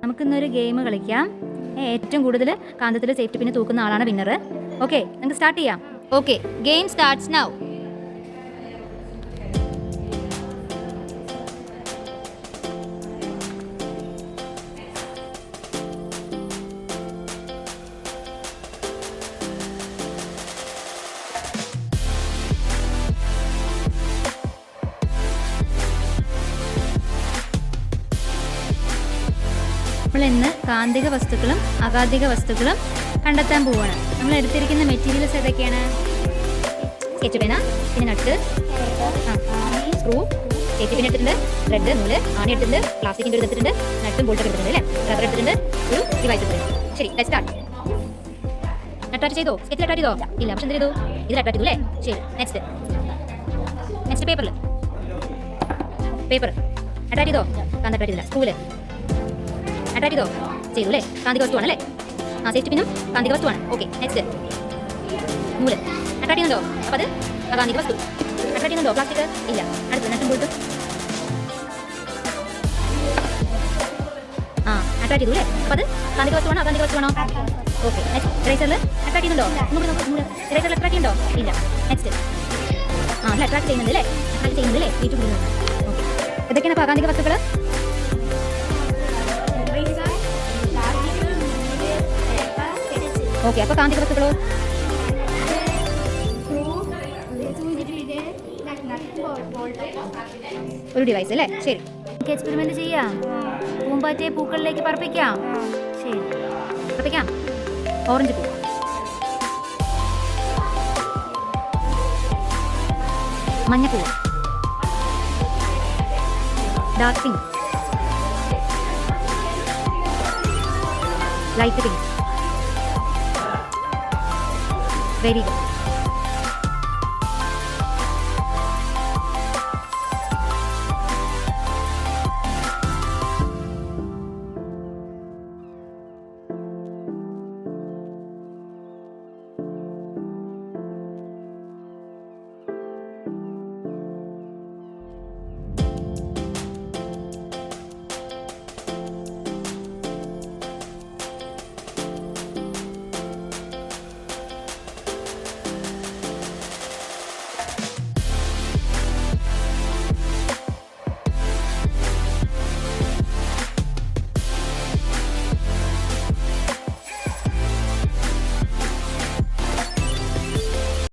നമുക്കിന്നൊരു ഗെയിം കളിക്കാം. ഏറ്റവും കൂടുതൽ കാന്തത്തിൽ സേഫ്റ്റി പിന്നെ തൂക്കുന്ന ആളാണ് വിന്നർ. ഓക്കെ, നമുക്ക് സ്റ്റാർട്ട് ചെയ്യാം. Okay, game starts now. നമ്മൾ ഇന്ന് കാന്തിക വസ്തുക്കളും അകാന്തിക വസ്തുക്കളും കണ്ടെത്താൻ പോവുകയാണ്. നമ്മൾ എടുത്തിരിക്കുന്ന മെറ്റീരിയൽസ് ഏതൊക്കെയാണ്? സ്കെച്ച് പേന, പിന്നെ നട്ട്, സ്ക്രൂ, സേഫ്റ്റി പിൻ എടുത്തിട്ടുണ്ട്, ത്രെഡ്, നൂല്, ആണി എടുത്തിട്ടുണ്ട്, പ്ലാസ്റ്റിക്കിൻ്റെ എടുത്തിട്ടുണ്ട്, നട്ടും ബോൾട്ടൊക്കെ എടുത്തിട്ടുണ്ട് അല്ലേ, റബ്ബർ എടുത്തിട്ടുണ്ട്, ഒരു ഡിവൈസ് എടുത്തിട്ടുണ്ട്. ശരി, ലെറ്റ്സ് സ്റ്റാർട്ട്. അട്രാക്ട് ചെയ്തോ? സ്കെച്ചിൽ അട്രാക്ട് ചെയ്തോ? ഇല്ല, പക്ഷെ എന്ത് ചെയ്തു? ഇതിൽ അട്രാക്ട് ചെയ്തു അല്ലേ? ശരി, നെക്സ്റ്റ് പേപ്പർ അട്രാക്ട് ചെയ്തോ? കാന്ത അട്രാക്ട് ചെയ്തില്ല. സ്ക്രൂവിൽ അട്രാക്ട് ചെയ്തോ? ചെയ്തു അല്ലേ? കാന്തിക വസ്തുവാണ് അല്ലേ? സേഫ്റ്റി പിന്നും കാന്തിക വസ്തുവാണ്. ഓക്കെ, നെക്സ്റ്റ് നൂല് അട്രാക്ട് ചെയ്യുന്നുണ്ടോ? അപ്പോൾ അത് അകാന്തിക വസ്തു. അട്രാക്ട് ചെയ്യുന്നുണ്ടോ? പ്ലാസ്റ്റിക് ഇല്ല. അടുത്ത് നട്ടും ബോൾട്ടും അട്രാക്ട് ചെയ്തു അല്ലേ? അപ്പോൾ അത് കാന്തിക വസ്തുവാണോ അകാന്തിക വസ്തുവാണോ? ഓക്കെ, നെക്സ്റ്റ് ഇറേസറിൽ അട്രാക്ട് ചെയ്യുന്നുണ്ടോ? ഇറേസറിൽ അട്രാക്ട് ചെയ്യുന്നുണ്ടോ? ഇല്ല. നെക്സ്റ്റ് അല്ല, അട്രാക്ട് ചെയ്യുന്നുണ്ട് അല്ലേ? വീട്ടിൽ കൂടുന്നുണ്ട്. ഓക്കെ, ഇതൊക്കെയാണ് അപ്പോൾ അകാന്തിക വസ്തുക്കൾ. ഓക്കെ, അപ്പോൾ കാന്തിക വസ്തുക്കളോ? ഒരു ഡിവൈസ് അല്ലേ? ശരി, നമുക്ക് എക്സ്പെരിമെന്റ് ചെയ്യാം. പൂമ്പാറ്റയെ പൂക്കളിലേക്ക് പറപ്പിക്കാം. ശരി, പറപ്പിക്കാം. ഓറഞ്ച് പൂ, മഞ്ഞപ്പൂ, dark pink, light pink. Very good.